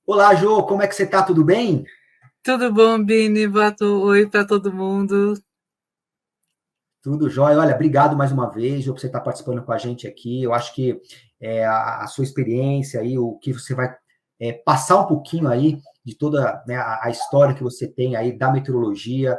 Olá, Jô, como é que você tá? Tudo bem? Tudo bom, Bini? Oi para todo mundo. Tudo jóia. Olha, obrigado mais uma vez, Jô, por você estar participando com a gente aqui. Eu acho que a sua experiência aí, o que você vai passar um pouquinho aí de toda, né, a história que você tem aí da meteorologia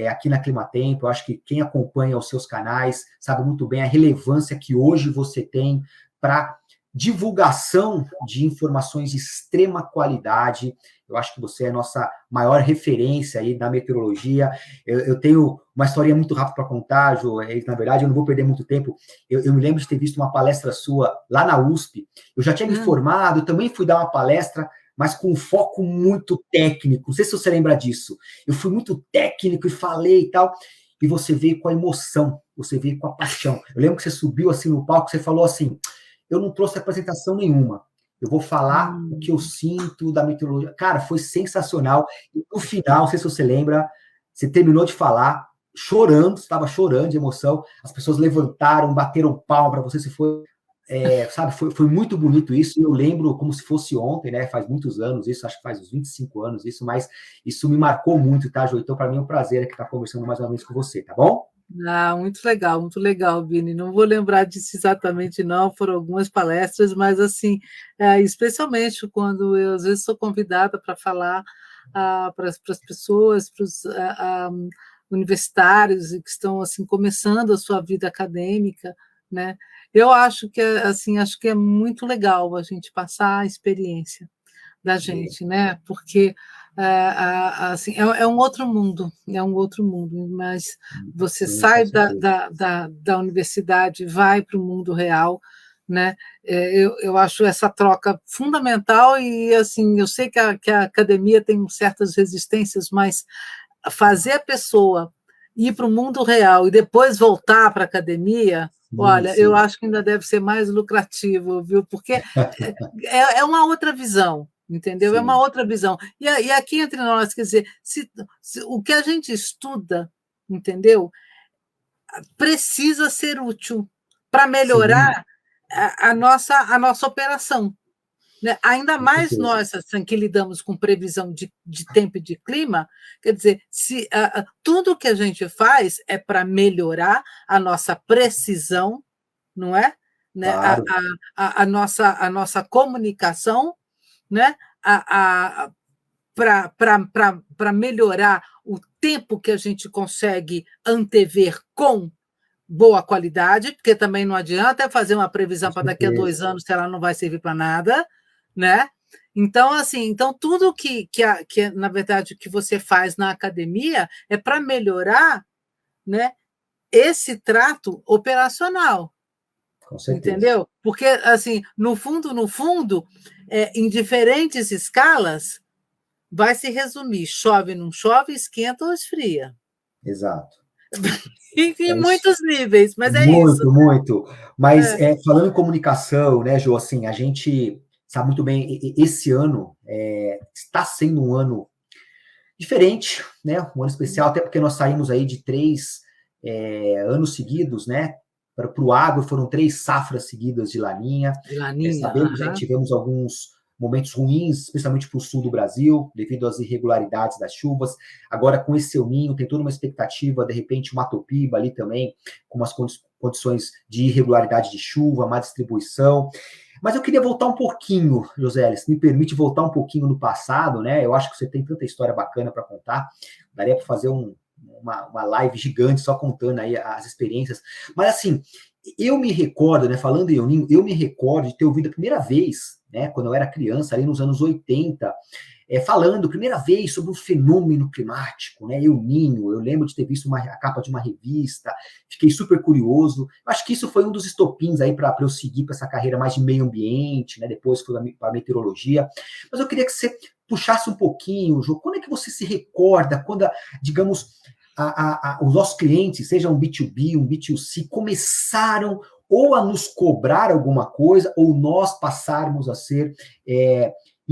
aqui na Climatempo. Eu acho que quem acompanha os seus canais sabe muito bem a relevância que hoje você tem para divulgação de informações de extrema qualidade. Eu acho que você é a nossa maior referência aí da meteorologia. Eu tenho uma historinha muito rápida para contar, Jô. Na verdade, eu não vou perder muito tempo. Eu me lembro de ter visto uma palestra sua lá na USP. Eu já tinha me Hum, formado, também fui dar uma palestra, mas com um foco muito técnico. Não sei se você lembra disso. Eu fui muito técnico e falei e tal. E você veio com a emoção, você veio com a paixão. Eu lembro que você subiu assim no palco, você falou assim: eu não trouxe apresentação nenhuma. Eu vou falar o que eu hum. sinto da meteorologia. Cara, foi sensacional. E no final, não sei se você lembra, você terminou de falar, chorando, estava chorando de emoção. As pessoas levantaram, bateram palma para você. Se foi, sabe, foi muito bonito isso. E eu lembro como se fosse ontem, né? Faz muitos anos isso, acho que faz uns 25 anos isso, mas isso me marcou muito, tá, Jô? Então, para mim é um prazer aqui estar conversando mais uma vez com você, tá bom? Ah, muito legal, Bini. Não vou lembrar disso exatamente, não. Foram algumas palestras, mas assim, especialmente quando eu às vezes sou convidada para falar para as pessoas, para os universitários que estão assim começando a sua vida acadêmica, né? Eu acho que acho que é muito legal a gente passar a experiência da É, gente, né? Porque assim, é um outro mundo, é um outro mundo, mas você sim, com sai certeza. da universidade, vai para o mundo real, né? Eu acho essa troca fundamental e assim, eu sei que a academia tem certas resistências, mas fazer a pessoa ir para o mundo real e depois voltar para a academia, Sim, olha, eu sim. acho que ainda deve ser mais lucrativo, viu? Porque é uma outra visão, entendeu? É uma Sim, outra visão. E aqui entre nós, quer dizer, se o que a gente estuda, entendeu? Precisa ser útil para sim, melhorar a nossa operação. Né? Ainda com mais certeza. nós assim, que lidamos com previsão de tempo e de clima, quer dizer, se tudo que a gente faz é para melhorar a nossa precisão, não é? Né? Claro, A nossa comunicação, né? Para melhorar o tempo que a gente consegue antever com boa qualidade, porque também não adianta fazer uma com previsão para daqui a certeza. 2 anos se ela não vai servir para nada, né? Então, assim, então tudo que na verdade, que você faz na academia é para melhorar, né, esse trato operacional, Com certeza. entendeu? Porque, assim, no fundo, em diferentes escalas, vai se resumir: chove, não chove, esquenta ou esfria. Exato. Em É isso. muitos níveis, mas é isso. Muito, muito. Mas É. falando em comunicação, né, Jô, assim, a gente sabe muito bem, esse ano está sendo um ano diferente, né? Um ano especial, até porque nós saímos aí de 3 anos seguidos, né? Para o agro foram 3 safras seguidas de laninha. De Laninha, Sabemos aí que aham. tivemos alguns momentos ruins, especialmente para o sul do Brasil, devido às irregularidades das chuvas. Agora, com esse El Ninho, tem toda uma expectativa, de repente, uma Topiba ali também, com umas condições de irregularidade de chuva, má distribuição. Mas eu queria voltar um pouquinho, José, se me permite voltar um pouquinho no passado, né? Eu acho que você tem tanta história bacana para contar, daria para fazer uma live gigante só contando aí as experiências. Mas assim, eu me recordo, né, falando em El Ninho, eu me recordo de ter ouvido a primeira vez, né, quando eu era criança, ali nos anos 80, falando primeira vez sobre um fenômeno climático, né, El Ninho. Eu lembro de ter visto a capa de uma revista, fiquei super curioso. Acho que isso foi um dos estopins aí para eu seguir para essa carreira mais de meio ambiente, né, depois fui para a meteorologia. Mas eu queria que você puxasse um pouquinho, Jô, quando é que você se recorda, quando, digamos, os nossos clientes, seja um B2B, um B2C, começaram ou a nos cobrar alguma coisa, ou nós passarmos a ser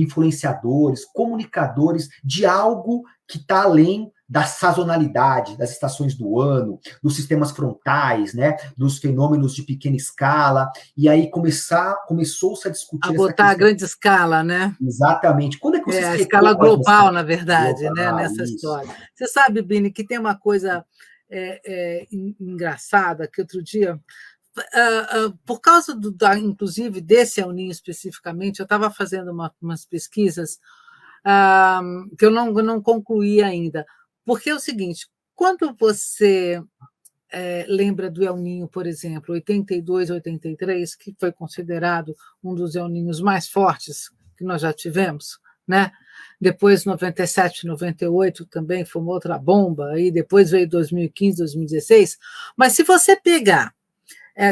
influenciadores, comunicadores de algo que está além da sazonalidade, das estações do ano, dos sistemas frontais, né, dos fenômenos de pequena escala, e aí começou-se a discutir A essa botar a questão. grande escala, né? Exatamente. Quando é que vocês A escala retomam essa global, na verdade, né, global, nessa isso? história. Você sabe, Bini, que tem uma coisa engraçada, que outro dia, por causa, inclusive, desse El Niño especificamente, eu estava fazendo umas pesquisas que eu não concluí ainda. Porque é o seguinte, quando você lembra do El Niño, por exemplo, 82, 83, que foi considerado um dos El Niños mais fortes que nós já tivemos, né? Depois, 97, 98 também foi uma outra bomba, aí depois veio 2015, 2016. Mas se você pegar,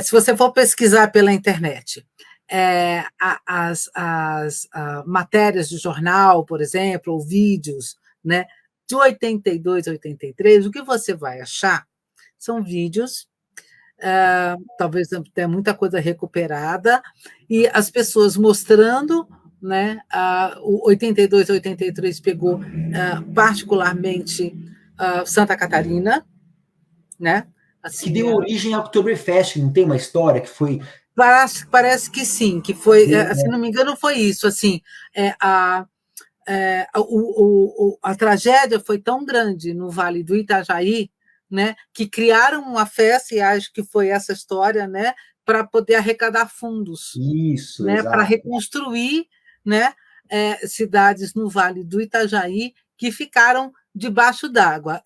se você for pesquisar pela internet, as matérias de jornal, por exemplo, ou vídeos, né, de 82, 83, o que você vai achar são vídeos, talvez tenha muita coisa recuperada, e as pessoas mostrando, né, o 82, 83 pegou particularmente Santa Catarina, né? Que Assim, deu origem ao Oktoberfest, não tem uma história que foi. parece que sim, que foi, Deu, se né? não me engano, foi isso. Assim, a tragédia foi tão grande no Vale do Itajaí, né, que criaram uma festa, e acho que foi essa história, né, para poder arrecadar fundos, Isso, né, para exato. reconstruir, né, cidades no Vale do Itajaí que ficaram debaixo d'água.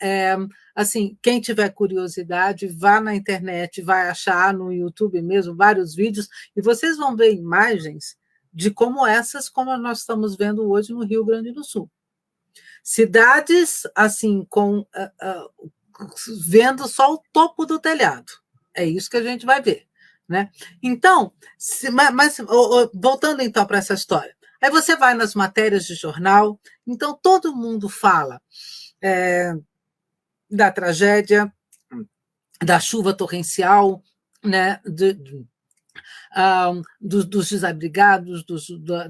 Assim, quem tiver curiosidade, vá na internet, vai achar no YouTube mesmo vários vídeos, e vocês vão ver imagens de como nós estamos vendo hoje no Rio Grande do Sul. Cidades assim vendo só o topo do telhado. É isso que a gente vai ver, né? Então, voltando então para essa história. Aí você vai nas matérias de jornal, então todo mundo fala da tragédia, da chuva torrencial, né? Dos desabrigados,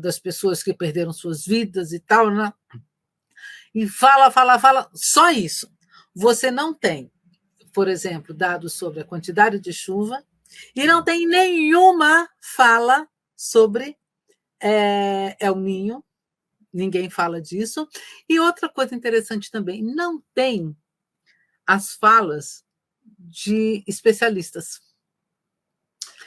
das pessoas que perderam suas vidas e tal, né? E fala, só isso. Você não tem, por exemplo, dados sobre a quantidade de chuva e não tem nenhuma fala sobre El Niño, ninguém fala disso. E outra coisa interessante também, não tem as falas de especialistas.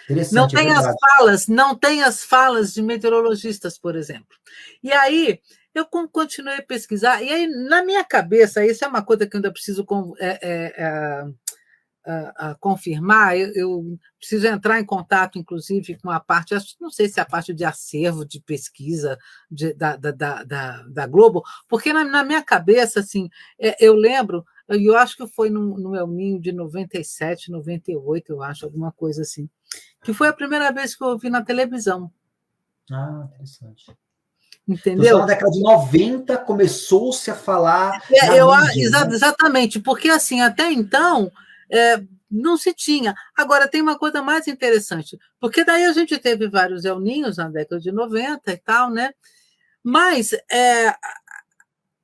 Interessante, é verdade. Não tem as falas de meteorologistas, por exemplo. E aí eu continuei a pesquisar, e aí, na minha cabeça, isso é uma coisa que eu ainda preciso confirmar, eu preciso entrar em contato, inclusive, com a parte, não sei se é a parte de acervo, de pesquisa da Globo, porque na minha cabeça, assim, eu lembro, e eu acho que foi no El Niño de 97, 98, eu acho, alguma coisa assim, que foi a primeira vez que eu ouvi na televisão. Interessante. Entendeu? Então, na década de 90 começou-se a falar na mídia, né? Exatamente, porque assim, até então não se tinha. Agora, tem uma coisa mais interessante, porque daí a gente teve vários El Niños na década de 90 e tal, né? Mas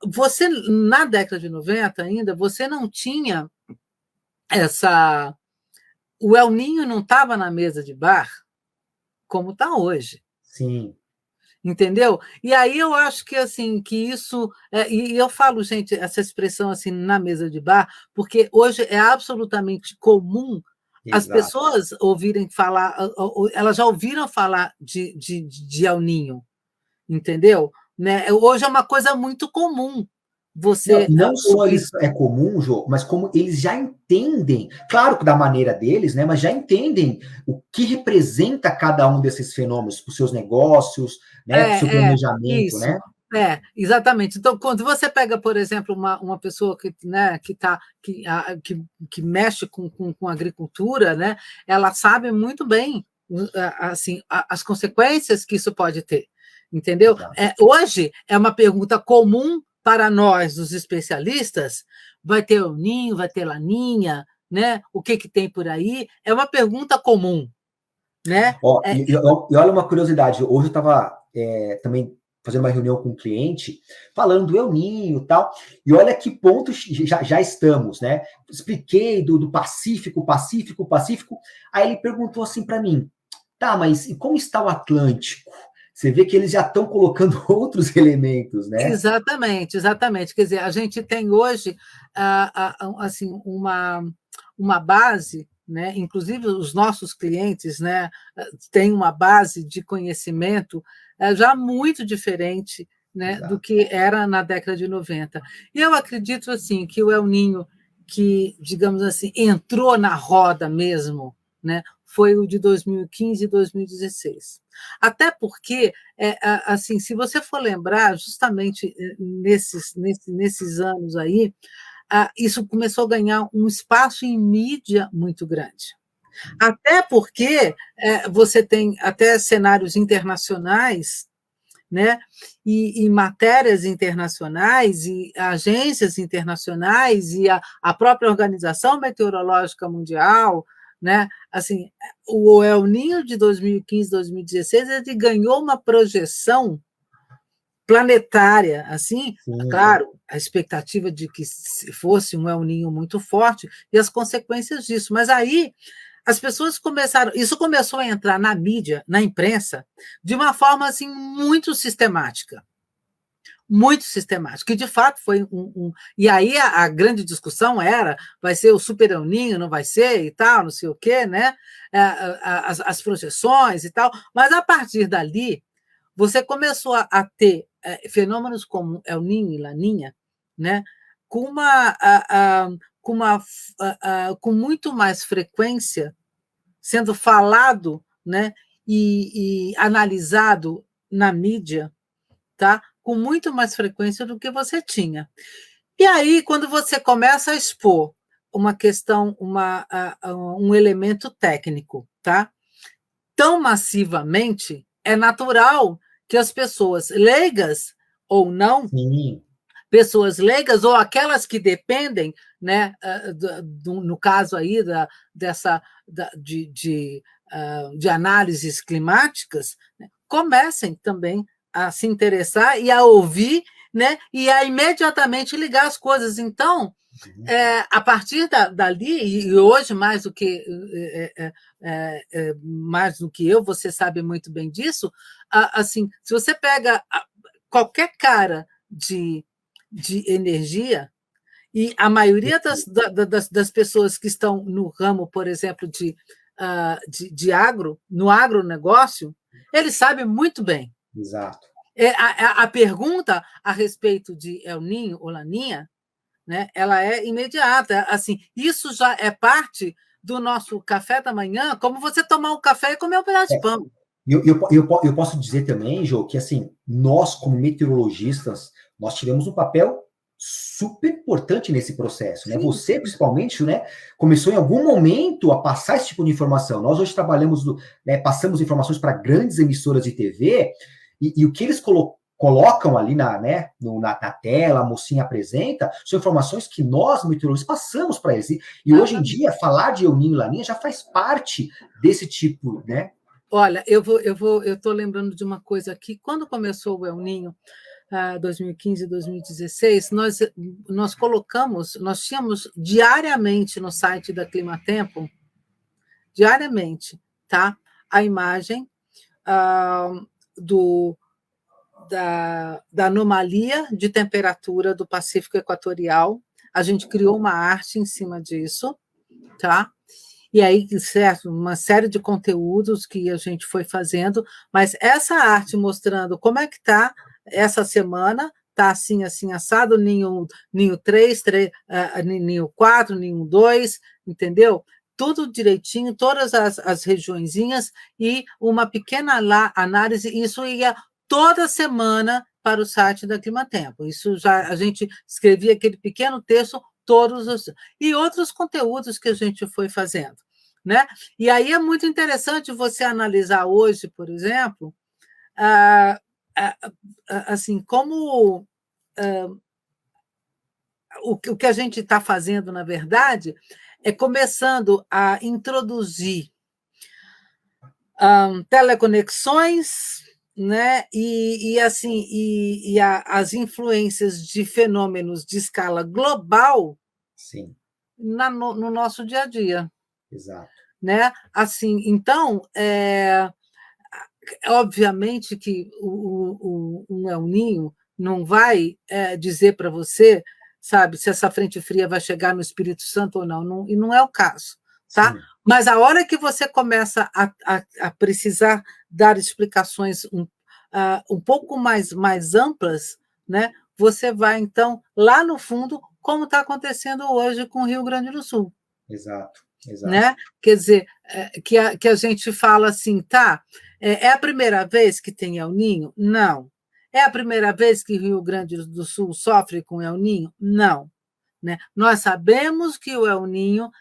você, na década de 90 ainda, você não tinha essa... O El Niño não estava na mesa de bar como está hoje. Sim. Entendeu? E aí eu acho que assim que isso e eu falo, gente, essa expressão assim na mesa de bar, porque hoje é absolutamente comum as Exato. pessoas ouvirem falar, elas já ouviram falar de El Niño, entendeu? Né? Hoje é uma coisa muito comum você Não só ouvir. isso é comum, Jô, mas como eles já entendem, claro que da maneira deles, né, mas já entendem o que representa cada um desses fenômenos para os seus negócios, né, para o seu planejamento, Isso. né? Exatamente. Então, quando você pega, por exemplo, uma pessoa que, né, que mexe com agricultura, né, ela sabe muito bem assim, as consequências que isso pode ter. Entendeu? Hoje é uma pergunta comum para nós, os especialistas: vai ter El Niño, vai ter Laninha, né? O que tem por aí? É uma pergunta comum. Né? E olha uma curiosidade, hoje eu estava também fazendo uma reunião com um cliente, falando do El Niño e tal, e olha que ponto já estamos, né? Expliquei do Pacífico, aí ele perguntou assim para mim, tá, mas e como está o Atlântico? Você vê que eles já estão colocando outros elementos, né? Exatamente, exatamente. Quer dizer, a gente tem hoje assim, uma base, né? Inclusive os nossos clientes, né, têm uma base de conhecimento já muito diferente, né, do que era na década de 90. E eu acredito assim, que o El Niño, que, digamos assim, entrou na roda mesmo, né, foi o de 2015 e 2016. Até porque, assim, se você for lembrar, justamente nesses anos aí, isso começou a ganhar um espaço em mídia muito grande. Até porque você tem até cenários internacionais, né? E matérias internacionais, e agências internacionais, e a própria Organização Meteorológica Mundial, né? Assim, o El Niño de 2015, 2016, ele ganhou uma projeção planetária, assim, claro, a expectativa de que fosse um El Niño muito forte e as consequências disso. Mas aí as pessoas começaram, isso começou a entrar na mídia, na imprensa, de uma forma assim muito sistemática, e de fato foi e aí a grande discussão era, vai ser o Super El Niño, não vai ser e tal, não sei o quê, né? As projeções e tal, mas a partir dali você começou a ter fenômenos como El Niño e Laninha, né? Com com muito mais frequência sendo falado, né, e analisado na mídia, tá? Com muito mais frequência do que você tinha. E aí, quando você começa a expor uma questão, um elemento técnico, tá? Tão massivamente, é natural que as pessoas leigas ou não, Sim. pessoas leigas ou aquelas que dependem, né, no caso aí de análises climáticas, né, comecem também a se interessar e a ouvir, né, e a imediatamente ligar as coisas. Então, a partir dali, e hoje mais do que eu, você sabe muito bem disso, assim, se você pega qualquer cara de energia, e a maioria das pessoas que estão no ramo, por exemplo, de agro, no agronegócio, eles sabem muito bem. Exato. A pergunta a respeito de El Niño ou Laninha, né, ela é imediata. Assim, isso já é parte do nosso café da manhã, como você tomar um café e comer um pedaço de pão. Eu posso dizer também, Jô, que assim, nós, como meteorologistas, nós tivemos um papel super importante nesse processo, né? Você, principalmente, né, começou em algum momento a passar esse tipo de informação. Nós hoje trabalhamos, né, passamos informações para grandes emissoras de TV, e o que eles colocam ali na tela, a mocinha apresenta, são informações que nós, meteorologistas, passamos para eles. E hoje em dia, falar de El Niño e Laninha já faz parte desse tipo, né? Olha, eu estou lembrando de uma coisa aqui. Quando começou o El Niño, 2015 e 2016, nós tínhamos diariamente no site da Climatempo, diariamente, tá? A imagem da anomalia de temperatura do Pacífico Equatorial. A gente criou uma arte em cima disso, tá? E aí, certo, uma série de conteúdos que a gente foi fazendo, mas essa arte mostrando como é que está essa semana, está assim, assim, assado, ninho 3, ninho 4, ninho 2, entendeu? Tudo direitinho, todas as regiõezinhas, e uma pequena análise, isso ia toda semana para o site da Climatempo. Isso já a gente escrevia aquele pequeno texto e outros conteúdos que a gente foi fazendo, né? E aí é muito interessante você analisar hoje, por exemplo, assim, como o que a gente está fazendo, na verdade, é começando a introduzir teleconexões, né? As influências de fenômenos de escala global Sim, no nosso dia a dia, exato. né? Assim, então, obviamente que um El Ninho não vai dizer para você, sabe, se essa frente fria vai chegar no Espírito Santo ou não, e não é o caso, tá? Sim, Mas a hora que você começa a precisar dar explicações um pouco mais amplas, né, você vai, então, lá no fundo, como está acontecendo hoje com o Rio Grande do Sul, exato, exato. né? Quer dizer, que a gente fala assim, tá? É a primeira vez que tem El Ninho? Não. É a primeira vez que o Rio Grande do Sul sofre com El Ninho? Não. Né? Nós sabemos que o El Ninho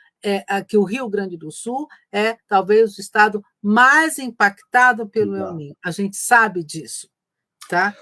que o Rio Grande do Sul é talvez o estado mais impactado pelo El Exato. Ninho. A gente sabe disso, tá?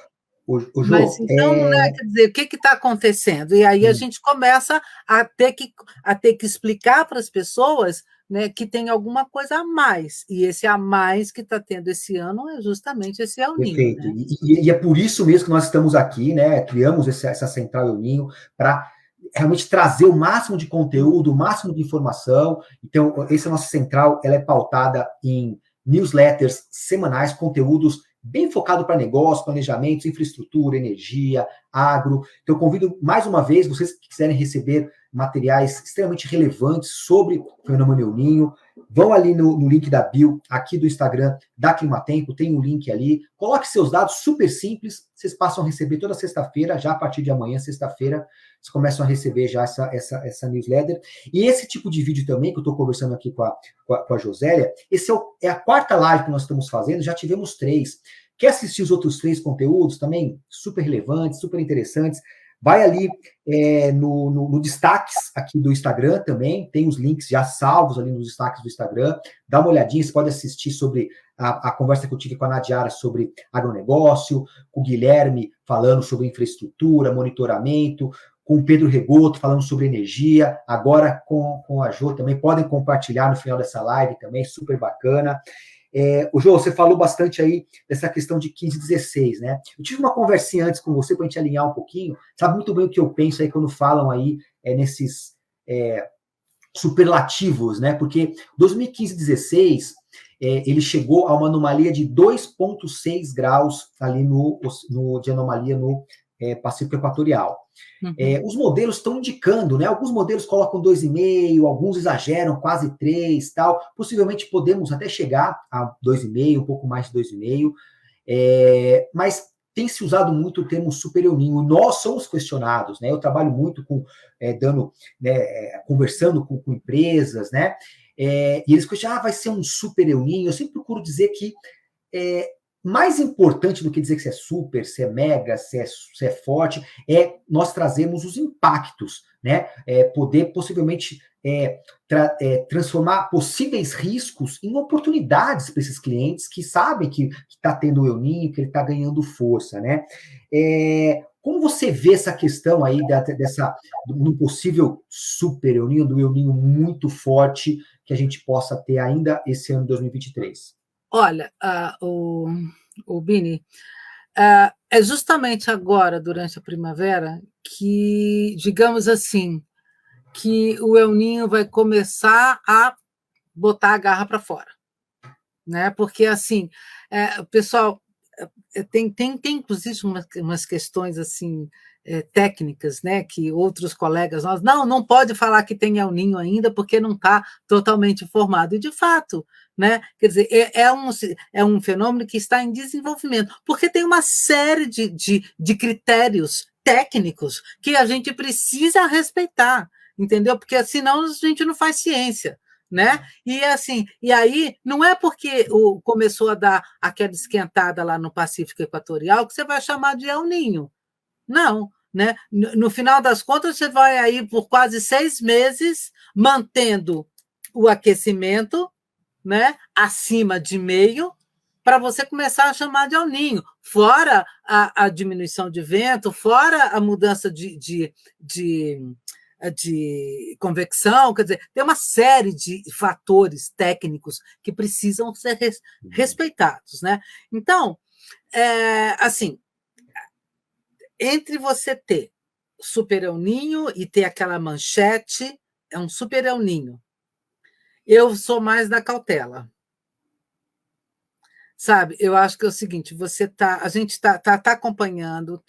O Mas Jô, então, né, quer dizer, o que está acontecendo? E aí a gente começa a ter que explicar para as pessoas, né, que tem alguma coisa a mais. E esse a mais que está tendo esse ano é justamente esse El Ninho, perfeito. né? E é por isso mesmo que nós estamos aqui, né? Criamos essa Central El Ninho para realmente trazer o máximo de conteúdo, o máximo de informação. Então, essa nossa central, ela é pautada em newsletters semanais, conteúdos bem focado para negócio, planejamentos, infraestrutura, energia, agro. Então, eu convido mais uma vez, vocês que quiserem receber materiais extremamente relevantes sobre o fenômeno El Ninho, vão ali no link da bio, aqui do Instagram da Climatempo, tem um link ali. Coloque seus dados, super simples. Vocês passam a receber toda sexta-feira, já a partir de amanhã, sexta-feira, vocês começam a receber já essa newsletter. E esse tipo de vídeo também, que eu estou conversando aqui com a Josélia, esse é a quarta live que nós estamos fazendo, já tivemos 3. Quer assistir os outros 3 conteúdos também? Super relevantes, super interessantes. Vai ali no destaques aqui do Instagram também, tem os links já salvos ali nos destaques do Instagram. Dá uma olhadinha, você pode assistir sobre a conversa que eu tive com a Nadiara sobre agronegócio, com o Guilherme falando sobre infraestrutura, monitoramento, com o Pedro Regoto falando sobre energia, agora com a Jo também. Podem compartilhar no final dessa live também, super bacana. O Jô, você falou bastante aí dessa questão de 15 e 16, né? Eu tive uma conversinha antes com você para a gente alinhar um pouquinho. Sabe muito bem o que eu penso aí quando falam aí nesses superlativos, né? Porque 2015 e 16 ele chegou a uma anomalia de 2,6 graus ali de anomalia no Pacífico Equatorial. Os modelos estão indicando, né? Alguns modelos colocam 2,5, alguns exageram, quase 3, tal. Possivelmente podemos até chegar a 2,5, um pouco mais de 2,5, mas tem se usado muito o termo super El Ninho. Nós somos questionados, né? Eu trabalho muito conversando com empresas, né? E eles questionam, vai ser um super El Ninho. Eu sempre procuro dizer que mais importante do que dizer que você é super, se é mega, se é forte, é nós trazermos os impactos, né? Poder possivelmente transformar possíveis riscos em oportunidades para esses clientes que sabem que está tendo o El Ninho, que ele está ganhando força, né? Como você vê essa questão aí do possível super El Ninho, do El Ninho muito forte que a gente possa ter ainda esse ano de 2023? Olha, o Bini, é justamente agora, durante a primavera, que, digamos assim, que o El Ninho vai começar a botar a garra para fora, né? Porque assim, o pessoal tem inclusive umas questões assim técnicas, né? Que outros colegas nós não pode falar que tem El Ninho ainda porque não está totalmente formado. E de fato, né? Quer dizer, é um fenômeno que está em desenvolvimento, porque tem uma série de critérios técnicos que a gente precisa respeitar, entendeu? Porque senão a gente não faz ciência. Né? E assim, e aí não é porque começou a dar aquela esquentada lá no Pacífico Equatorial que você vai chamar de El Ninho. Não, né? No final das contas, você vai aí por quase 6 meses mantendo o aquecimento, né, acima de meio, para você começar a chamar de El Ninho. Fora a diminuição de vento, fora a mudança de convecção, quer dizer, tem uma série de fatores técnicos que precisam ser respeitados, né? Então, assim, entre você ter super El Ninho e ter aquela manchete, é um super El Ninho. Eu sou mais da cautela. Sabe, eu acho que é o seguinte, a gente está acompanhando,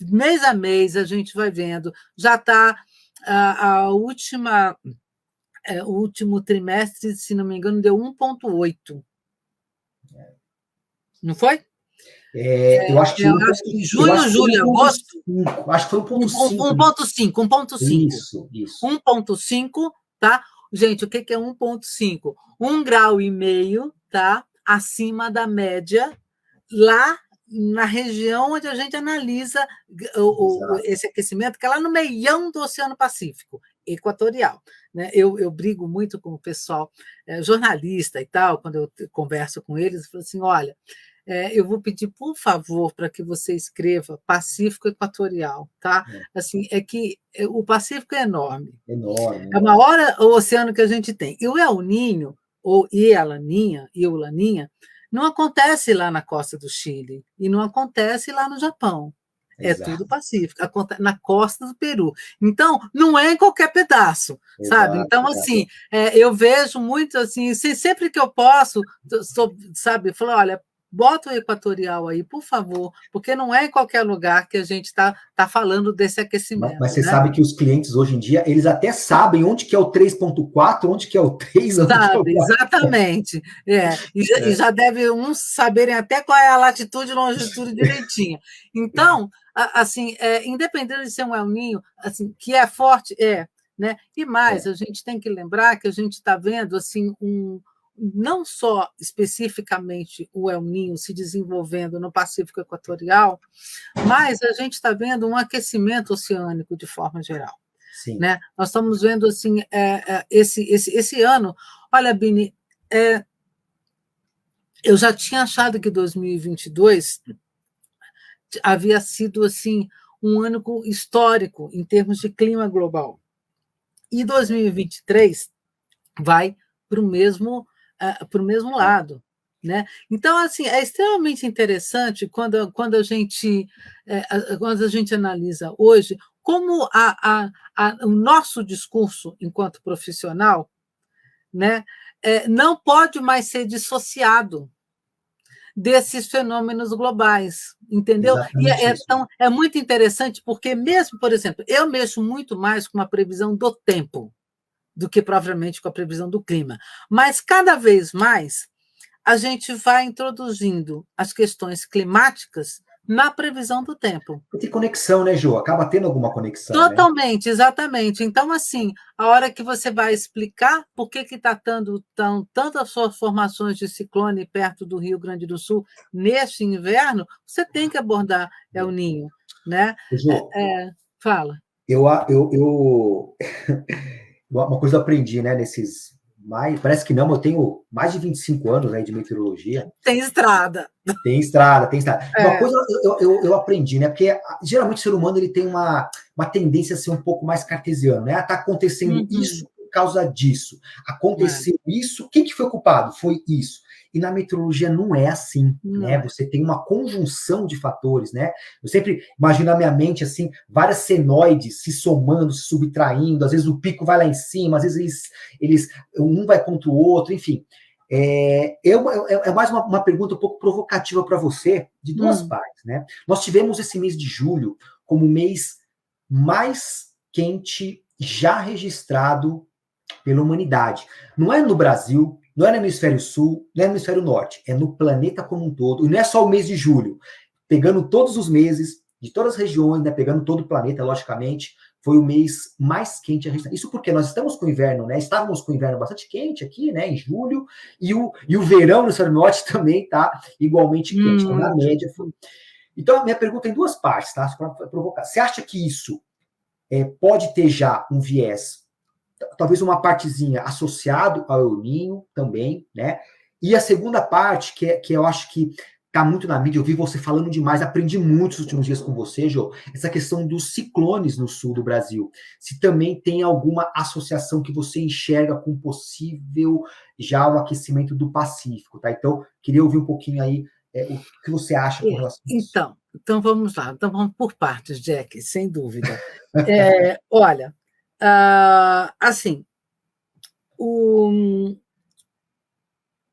mês a mês a gente vai vendo, já está o último trimestre, se não me engano, deu 1,8. Não foi? Eu acho que em junho, julho, agosto. Acho que foi 1,5. 1,5. Isso. 1,5, tá? Gente, o que é 1,5? 1,5 grau, tá? Acima da média, lá na região onde a gente analisa esse aquecimento, que é lá no meião do Oceano Pacífico equatorial. Né? Eu brigo muito com o pessoal jornalista e tal, quando eu converso com eles, eu falo assim, olha, eu vou pedir, por favor, para que você escreva Pacífico Equatorial, tá? Assim, é que o Pacífico é enorme. Enorme. É o maior oceano que a gente tem. E o El Ninho, ou Laninha, não acontece lá na costa do Chile e não acontece lá no Japão. Exato. É tudo Pacífico, acontece na costa do Peru. Então, não é em qualquer pedaço, sabe? Então, assim, eu vejo muito assim, sempre que eu posso, sabe, eu falo, olha, bota o equatorial aí, por favor, porque não é em qualquer lugar que a gente está falando desse aquecimento. Mas você sabe que os clientes hoje em dia, eles até sabem onde que é o 3,4, onde que é o 3, onde sabe, que é o 4. Exatamente. E já deve uns saberem até qual é a latitude e longitude direitinho. Então, assim, independente de ser um El Ninho, assim, que é forte, né? E mais, a gente tem que lembrar que a gente está vendo assim, não só especificamente o El Ninho se desenvolvendo no Pacífico Equatorial, mas a gente está vendo um aquecimento oceânico de forma geral. Sim. Né? Nós estamos vendo assim, esse ano, olha, Bini, eu já tinha achado que 2022 havia sido assim, um ano histórico em termos de clima global. E 2023 vai para o mesmo lado. Né? Então, assim, é extremamente interessante quando a gente analisa hoje como o nosso discurso enquanto profissional, né, não pode mais ser dissociado desses fenômenos globais, entendeu? Então, é muito interessante porque mesmo, por exemplo, eu mexo muito mais com a previsão do tempo do que propriamente com a previsão do clima, mas cada vez mais a gente vai introduzindo as questões climáticas na previsão do tempo. Tem conexão, né, Jô? Acaba tendo alguma conexão. Totalmente, né? Exatamente. Então, assim, a hora que você vai explicar por que está tendo tantas formações de ciclone perto do Rio Grande do Sul neste inverno, você tem que abordar El Ninho. Né? Jô, fala. Uma coisa eu aprendi, né, parece que não, eu tenho mais de 25 anos aí de meteorologia. Tem estrada. Tem estrada. Uma coisa eu aprendi, né, porque geralmente o ser humano ele tem uma tendência a ser um pouco mais cartesiano, né, tá acontecendo isso por causa disso, aconteceu isso, quem que foi culpado? Foi isso. E na meteorologia não é assim, né? Você tem uma conjunção de fatores, né? Eu sempre imagino na minha mente, assim, várias senoides se somando, se subtraindo, às vezes o pico vai lá em cima, às vezes eles um vai contra o outro, enfim. É mais uma pergunta um pouco provocativa para você, de duas partes, né? Nós tivemos esse mês de julho como o mês mais quente já registrado pela humanidade. Não é no Brasil, não é no hemisfério sul, não é no hemisfério norte, é no planeta como um todo. E não é só o mês de julho. Pegando todos os meses, de todas as regiões, né, pegando todo o planeta, logicamente, foi o mês mais quente a registrado. Isso porque nós estamos com o inverno, né? Estávamos com o inverno bastante quente aqui, né, em julho, e o verão no hemisfério norte também está igualmente quente. Então, na média, foi. Então, a minha pergunta é em duas partes, tá? Para provocar. Você acha que isso pode ter já um viés, talvez uma partezinha associado ao El Ninho também, né? E a segunda parte, que eu acho que tá muito na mídia, eu vi você falando demais, aprendi muito nos últimos dias com você, Jô, essa questão dos ciclones no sul do Brasil. Se também tem alguma associação que você enxerga com possível já o aquecimento do Pacífico, tá? Então, queria ouvir um pouquinho aí o que você acha com relação a isso. Então vamos lá, então vamos por partes, Jack, sem dúvida. Olha, assim,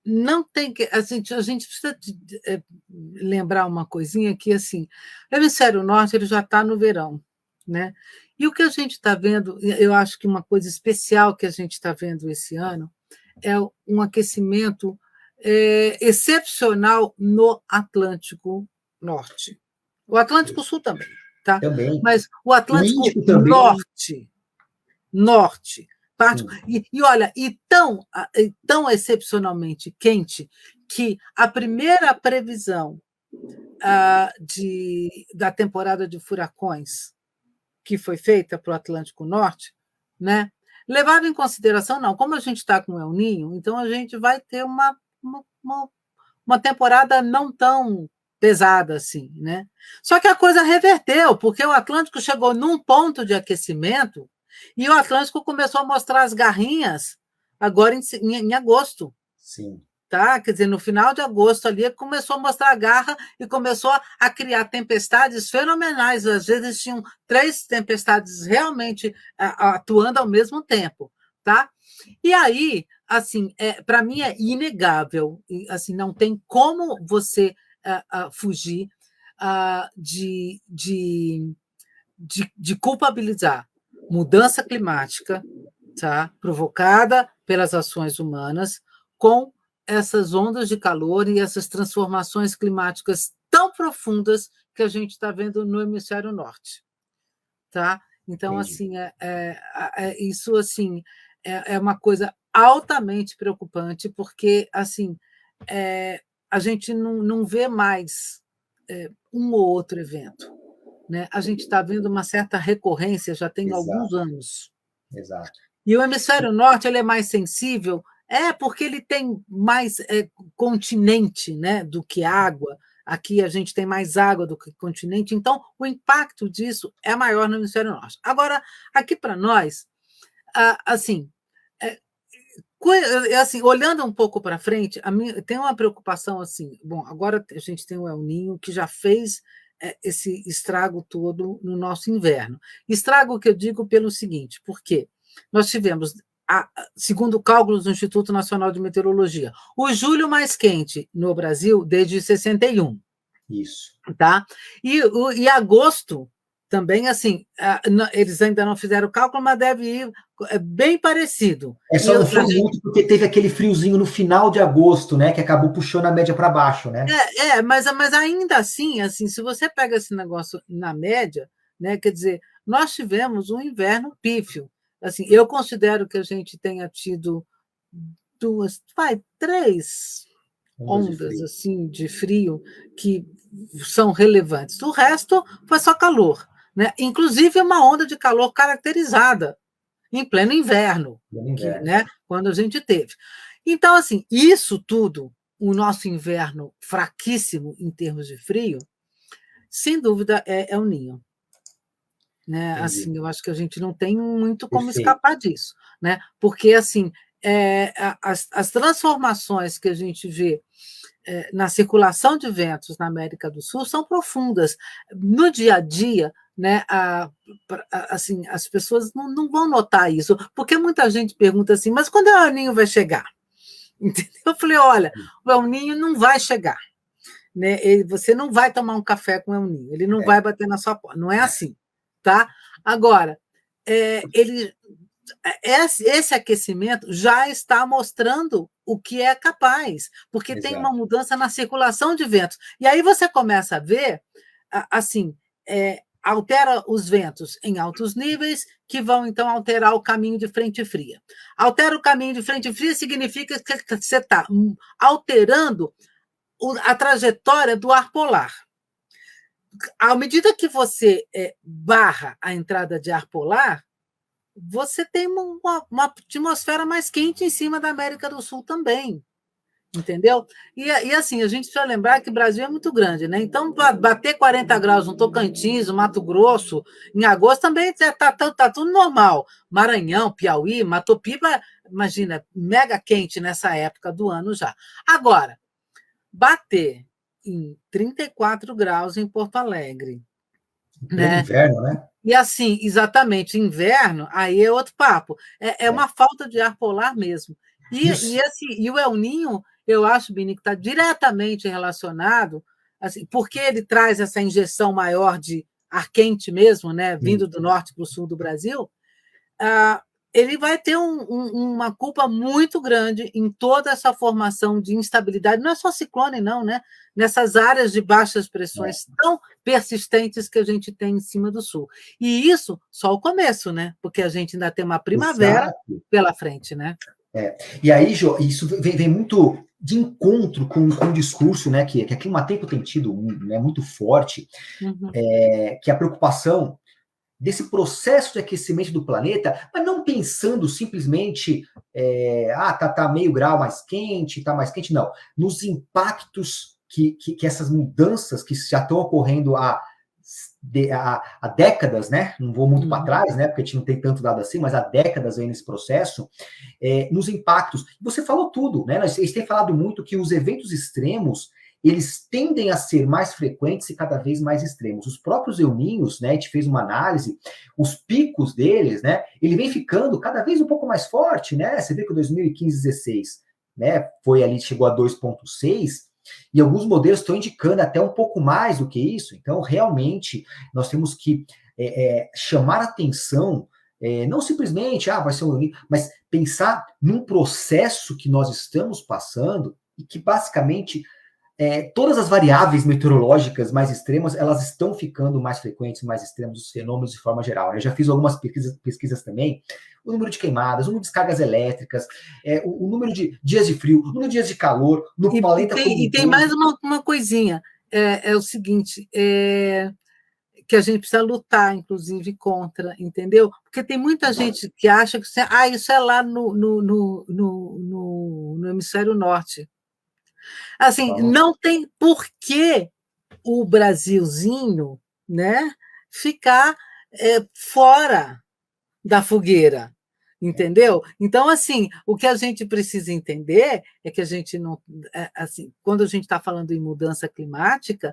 não tem que a gente precisa lembrar uma coisinha que assim, o hemisfério norte ele já está no verão, né? E o que a gente está vendo, eu acho que uma coisa especial que a gente está vendo esse ano é um aquecimento excepcional no Atlântico Norte. O Atlântico Sul também, tá? Também. Mas o Atlântico Índico também. Norte, e olha, tão excepcionalmente quente que a primeira previsão da temporada de furacões que foi feita para o Atlântico Norte, né, levava em consideração, não, como a gente está com o El Niño, então a gente vai ter uma temporada não tão pesada assim, né? Só que a coisa reverteu, porque o Atlântico chegou num ponto de aquecimento e o Atlântico começou a mostrar as garrinhas agora em agosto. Sim. Tá? Quer dizer, no final de agosto ali começou a mostrar a garra e começou a criar tempestades fenomenais. Às vezes tinham 3 tempestades realmente atuando ao mesmo tempo, tá? E aí, assim, para mim é inegável, assim, não tem como você fugir de culpabilizar mudança climática, tá? Provocada pelas ações humanas com essas ondas de calor e essas transformações climáticas tão profundas que a gente está vendo no hemisfério norte, tá? Então, Entendi. assim, isso assim é uma coisa altamente preocupante, porque assim a gente não vê mais um ou outro evento, né? A gente está vendo uma certa recorrência já tem alguns anos. Exato. E o hemisfério norte ele é mais sensível, porque ele tem mais continente, né, do que água. Aqui a gente tem mais água do que continente, então o impacto disso é maior no hemisfério norte. Agora, aqui para nós, assim, assim, olhando um pouco para frente, tem uma preocupação assim. Bom, agora a gente tem o El Niño que já fez esse estrago todo no nosso inverno. Estrago que eu digo pelo seguinte, porque nós tivemos, segundo cálculos do Instituto Nacional de Meteorologia, o julho mais quente no Brasil desde 61. Isso. Tá? E agosto também, assim, eles ainda não fizeram o cálculo, mas deve ir bem parecido. Só não foi muito porque teve aquele friozinho no final de agosto, né, que acabou puxando a média para baixo, né? Mas ainda assim, se você pega esse negócio na média, né, quer dizer, nós tivemos um inverno pífio. Assim, eu considero que a gente tenha tido 3 ondas assim de frio que são relevantes. O resto foi só calor, né? Inclusive uma onda de calor caracterizada em pleno inverno, né? Quando a gente teve. Então, assim, isso tudo, o nosso inverno fraquíssimo em termos de frio, sem dúvida é o Ninho. Né? Assim, eu acho que a gente não tem muito como escapar disso, né? Porque assim, as transformações que a gente vê na circulação de ventos na América do Sul são profundas. No dia a dia, né, assim, as pessoas não vão notar isso, porque muita gente pergunta assim, mas quando o El Niño vai chegar? Entendeu? Eu falei, olha, o El Niño não vai chegar. Né? Você não vai tomar um café com o El Niño, ele não vai bater na sua porta, não é assim. Tá? Agora, esse aquecimento já está mostrando o que é capaz, porque tem uma mudança na circulação de ventos. E aí você começa a ver, assim, altera os ventos em altos níveis, que vão, então, alterar o caminho de frente fria. Altera o caminho de frente fria significa que você está alterando a trajetória do ar polar. À medida que você barra a entrada de ar polar, você tem uma atmosfera mais quente em cima da América do Sul também. entendeu? E assim, a gente precisa lembrar que o Brasil é muito grande, né? Então, bater 40 graus no Tocantins, no Mato Grosso, em agosto também está tudo normal. Maranhão, Piauí, Mato Piba, imagina, mega quente nessa época do ano já. Agora, bater em 34 graus em Porto Alegre, Em pleno né? inverno, né? E assim, exatamente, inverno, aí é outro papo. É uma falta de ar polar mesmo. E o El Niño, eu acho, Bini, que está diretamente relacionado, assim, porque ele traz essa injeção maior de ar quente mesmo, né, Sim. vindo do norte para o sul do Brasil, ah, ele vai ter uma culpa muito grande em toda essa formação de instabilidade. Não é só ciclone, não, né? Nessas áreas de baixas pressões tão persistentes que a gente tem em cima do sul. E isso só o começo, né? Porque a gente ainda tem uma primavera pela frente, né? E aí, Jô, isso vem muito de encontro com o discurso, né, que a Climatempo tem tido, né, muito forte, que a preocupação desse processo de aquecimento do planeta, mas não pensando simplesmente, tá meio grau mais quente, tá mais quente, não. Nos impactos que essas mudanças que já estão ocorrendo há décadas, né? Não vou muito para trás, né? Porque a gente não tem tanto dado assim, mas há décadas aí nesse processo, nos impactos. Você falou tudo, né? A gente tem falado muito que os eventos extremos eles tendem a ser mais frequentes e cada vez mais extremos. Os próprios El Niños, né, a gente fez uma análise, os picos deles, né, ele vem ficando cada vez um pouco mais forte, né? Você vê que o 2015-16, né, foi ali, chegou a 2,6, e alguns modelos estão indicando até um pouco mais do que isso. Então, realmente, nós temos que chamar atenção, não simplesmente, vai ser um El Niño, mas pensar num processo que nós estamos passando e que, basicamente, todas as variáveis meteorológicas mais extremas, elas estão ficando mais frequentes, mais extremos, os fenômenos de forma geral. Eu já fiz algumas pesquisas também, o número de queimadas, o número de descargas elétricas, o número de dias de frio, o número de dias de calor, no planeta como um todo. E tem mais uma coisinha, é o seguinte, que a gente precisa lutar, inclusive, contra, entendeu? Porque tem muita gente que acha que isso é lá no hemisfério norte. Assim, não tem por que o Brasilzinho, né, ficar fora da fogueira, entendeu? Então, assim, o que a gente precisa entender é que a gente não, assim, quando a gente está falando em mudança climática,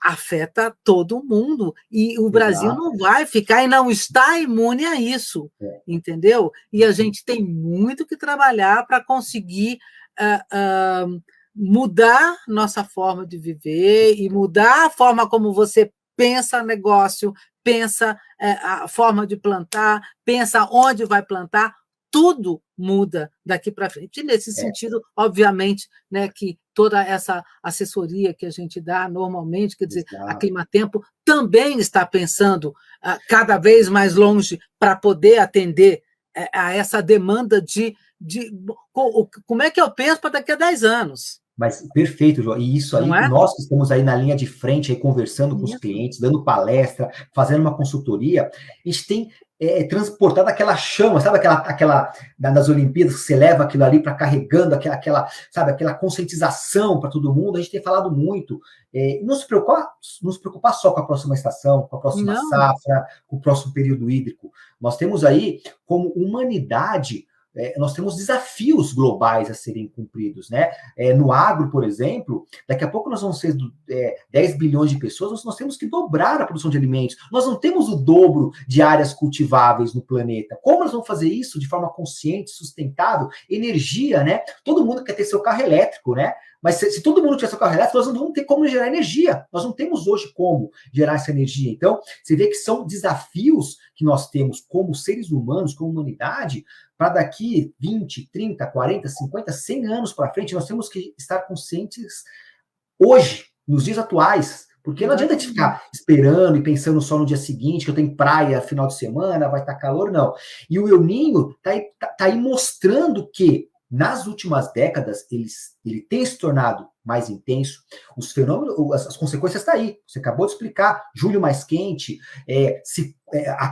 afeta todo mundo e o Brasil não vai ficar e não está imune a isso, entendeu? E a gente tem muito que trabalhar para conseguir mudar nossa forma de viver e mudar a forma como você pensa negócio, pensa a forma de plantar, pensa onde vai plantar, tudo muda daqui para frente. E nesse sentido, obviamente, né, que toda essa assessoria que a gente dá normalmente, quer dizer, a Climatempo também está pensando cada vez mais longe para poder atender a essa demanda de como é que eu penso para daqui a 10 anos. Mas perfeito, João. E isso aí, nós que estamos aí na linha de frente, aí, conversando com os clientes, dando palestra, fazendo uma consultoria, a gente tem transportado aquela chama, sabe aquela das Olimpíadas que você leva aquilo ali para carregando aquela conscientização para todo mundo. A gente tem falado muito. Não se preocupar só com a próxima estação, com a próxima safra, com o próximo período hídrico. Nós temos aí, como humanidade, nós temos desafios globais a serem cumpridos, né? No agro, por exemplo, daqui a pouco nós vamos ser 10 bilhões de pessoas, nós temos que dobrar a produção de alimentos. Nós não temos o dobro de áreas cultiváveis no planeta. Como nós vamos fazer isso de forma consciente, sustentável? Energia, né? Todo mundo quer ter seu carro elétrico, né? Mas se todo mundo tiver seu carro elétrico, nós não vamos ter como gerar energia. Nós não temos hoje como gerar essa energia. Então, você vê que são desafios que nós temos como seres humanos, como humanidade, para daqui 20, 30, 40, 50, 100 anos para frente, nós temos que estar conscientes hoje, nos dias atuais, porque não adianta a gente ficar esperando e pensando só no dia seguinte, que eu tenho praia final de semana, vai estar calor, não. E o El Niño está aí mostrando que, nas últimas décadas, ele tem se tornado mais intenso. Os fenômenos, as consequências estão aí. Você acabou de explicar. Julho mais quente,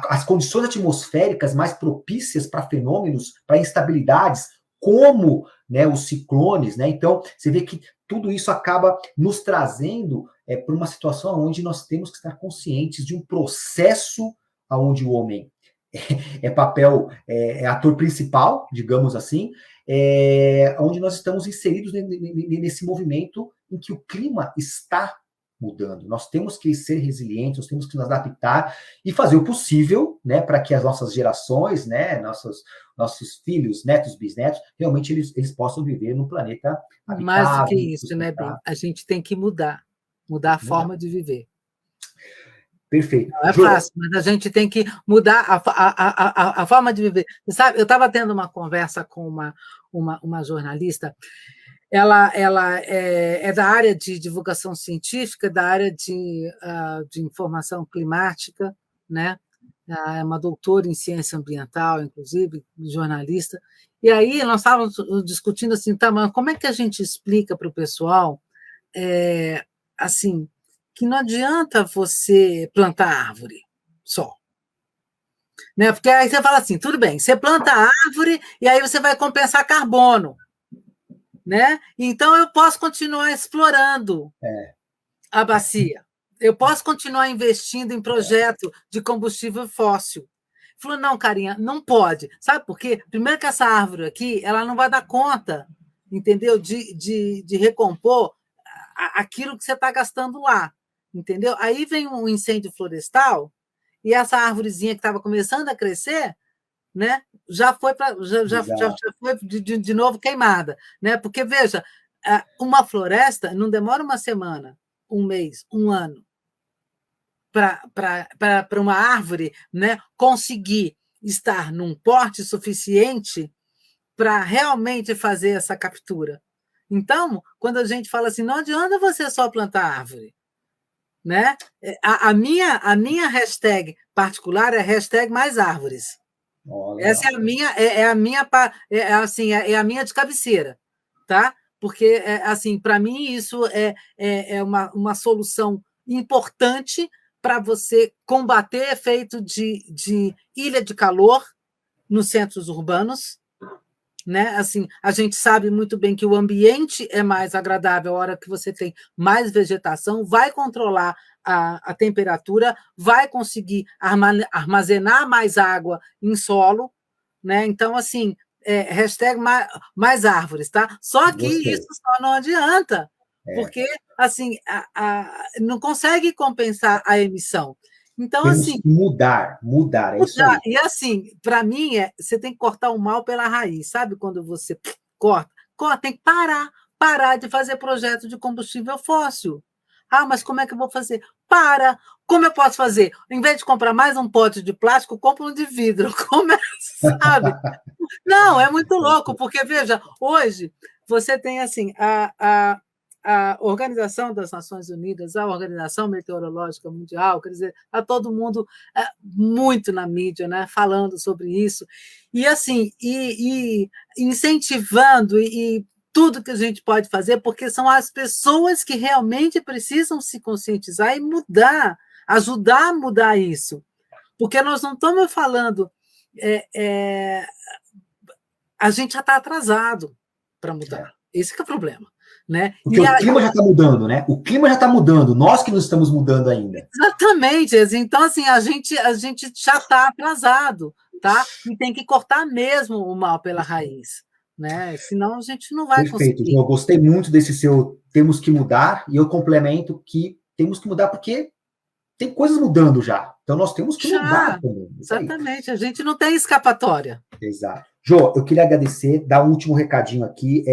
as condições atmosféricas mais propícias para fenômenos, para instabilidades, como, né, os ciclones, né? Então, você vê que tudo isso acaba nos trazendo para uma situação onde nós temos que estar conscientes de um processo onde o homem é ator principal, digamos assim, onde nós estamos inseridos nesse movimento em que o clima está mudando. Nós temos que ser resilientes, nós temos que nos adaptar e fazer o possível, né, para que as nossas gerações, né, nossos filhos, netos, bisnetos, realmente eles possam viver num planeta habitável. Mais do que isso, né, Bem? A gente tem que mudar a forma de viver. Perfeito. Não é fácil, mas a gente tem que mudar a forma de viver. Você sabe, eu estava tendo uma conversa com uma jornalista. Ela é da área de divulgação científica, da área de informação climática, né? É uma doutora em ciência ambiental, inclusive, jornalista. E aí nós estávamos discutindo assim, tá, mas como é que a gente explica para o pessoal assim, que não adianta você plantar árvore só. Né? Porque aí você fala assim, tudo bem, você planta árvore e aí você vai compensar carbono. Né? Então, eu posso continuar explorando a bacia. Eu posso continuar investindo em projeto de combustível fóssil. Falou, não, carinha, não pode. Sabe por quê? Primeiro que essa árvore aqui, ela não vai dar conta, entendeu? De recompor aquilo que você está gastando lá, entendeu? Aí vem um incêndio florestal e essa árvorezinha que estava começando a crescer, né, já foi de novo queimada, né? Porque veja, uma floresta não demora uma semana, um mês, um ano para uma árvore, né, conseguir estar num porte suficiente para realmente fazer essa captura. Então, quando a gente fala assim, não adianta você só plantar árvore, né? A minha hashtag particular é hashtag mais árvores. Essa é a minha de cabeceira, tá? Porque assim, para mim isso é uma solução importante para você combater efeito de ilha de calor nos centros urbanos, né? Assim, a gente sabe muito bem que o ambiente é mais agradável a hora que você tem mais vegetação, vai controlar a temperatura, vai conseguir armazenar mais água em solo, né? Então, assim, hashtag mais árvores, tá? Só que isso só não adianta, porque assim, não consegue compensar a emissão. Então, temos assim, que mudar, é isso aí. E assim, para mim, você tem que cortar o mal pela raiz, sabe? Quando você corta, tem que parar de fazer projeto de combustível fóssil. Ah, mas como é que eu vou fazer? Como eu posso fazer? Em vez de comprar mais um pote de plástico, compra um de vidro. Sabe? Não, é muito louco, porque, veja, hoje você tem assim, a Organização das Nações Unidas, a Organização Meteorológica Mundial, quer dizer, está todo mundo muito na mídia, né, falando sobre isso, e assim, e incentivando e tudo que a gente pode fazer, porque são as pessoas que realmente precisam se conscientizar e mudar, ajudar a mudar isso. Porque nós não estamos falando... a gente já está atrasado para mudar. Esse que é o problema. Né? Porque o clima já está mudando, né? O clima já está mudando, nós que não estamos mudando ainda. Exatamente. Então, assim, a gente já está atrasado, tá? E tem que cortar mesmo o mal pela raiz, né? Senão a gente não vai conseguir. Perfeito, eu gostei muito desse seu temos que mudar, e eu complemento que temos que mudar porque tem coisas mudando já. Então nós temos que mudar também. Exatamente, a gente não tem escapatória. Exato. Jô, eu queria agradecer, dar um último recadinho aqui.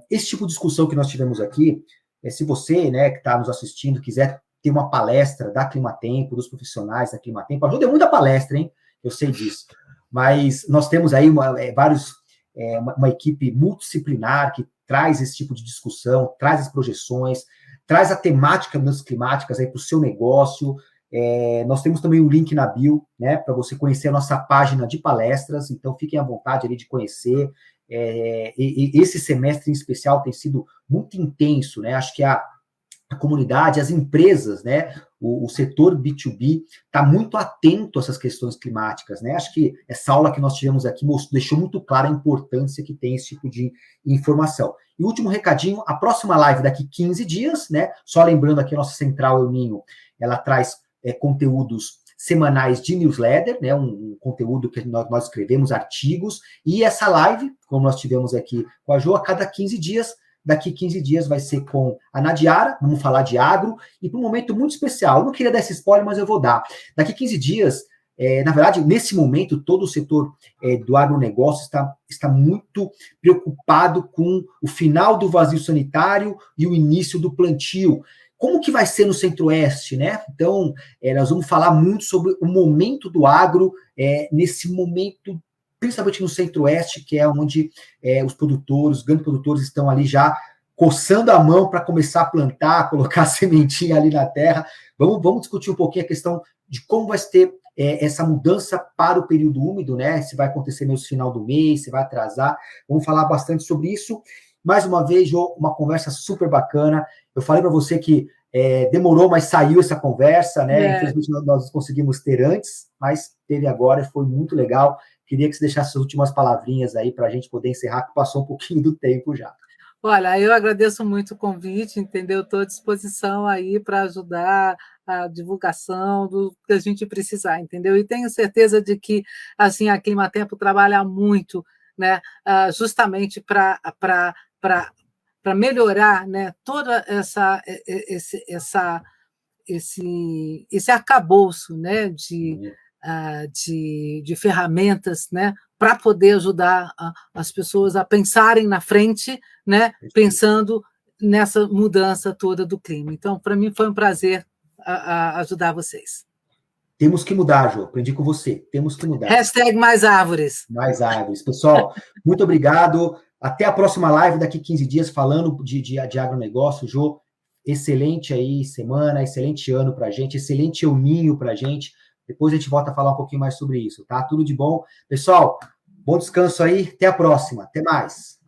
Esse tipo de discussão que nós tivemos aqui, se você, né, que está nos assistindo, quiser ter uma palestra da Climatempo, dos profissionais da Climatempo, ajuda muito a palestra, hein? Eu sei disso. Mas nós temos aí uma equipe multidisciplinar que traz esse tipo de discussão, traz as projeções, traz a temática das climáticas aí para o seu negócio. Nós temos também o link na bio, né, para você conhecer a nossa página de palestras, então fiquem à vontade ali de conhecer. Esse semestre em especial tem sido muito intenso, né? Acho que a a comunidade, as empresas, né, o setor B2B está muito atento a essas questões climáticas, né? Acho que essa aula que nós tivemos aqui deixou muito clara a importância que tem esse tipo de informação. E último recadinho, a próxima live daqui 15 dias, né? Só lembrando aqui a nossa Central El Ninho, ela traz conteúdos semanais de newsletter, né? Um conteúdo que nós escrevemos, artigos, e essa live, como nós tivemos aqui com a Jo, a cada 15 dias. Daqui 15 dias vai ser com a Nadiara, vamos falar de agro, e para um momento muito especial. Eu não queria dar esse spoiler, mas eu vou dar. Daqui 15 dias, na verdade, nesse momento, todo o setor do agronegócio está muito preocupado com o final do vazio sanitário e o início do plantio. Como que vai ser no Centro-Oeste, né? Então, nós vamos falar muito sobre o momento do agro nesse momento, principalmente no Centro-Oeste, que é onde os grandes produtores estão ali já coçando a mão para começar a plantar, colocar a sementinha ali na terra. Vamos discutir um pouquinho a questão de como vai ter essa mudança para o período úmido, né? Se vai acontecer no final do mês, se vai atrasar. Vamos falar bastante sobre isso. Mais uma vez, Jo, uma conversa super bacana. Eu falei para você que demorou, mas saiu essa conversa, né? Infelizmente, nós conseguimos ter antes, mas teve agora e foi muito legal. Queria que você deixasse as últimas palavrinhas aí para a gente poder encerrar, que passou um pouquinho do tempo já. Olha, eu agradeço muito o convite, entendeu? Estou à disposição aí para ajudar a divulgação do que a gente precisar, entendeu? E tenho certeza de que assim a Climatempo trabalha muito, né? Justamente para melhorar, né? Toda esse arcabouço, né? De ferramentas, né, para poder ajudar as pessoas a pensarem na frente, né, pensando nessa mudança toda do clima. Então, para mim foi um prazer ajudar vocês. Temos que mudar, Jo, aprendi com você, temos que mudar. # mais árvores. Mais árvores. Pessoal, muito obrigado. Até a próxima live daqui 15 dias falando de agronegócio. Jo, excelente aí semana, excelente ano para a gente, excelente El Ninho para a gente. Depois a gente volta a falar um pouquinho mais sobre isso, tá? Tudo de bom. Pessoal, bom descanso aí. Até a próxima. Até mais.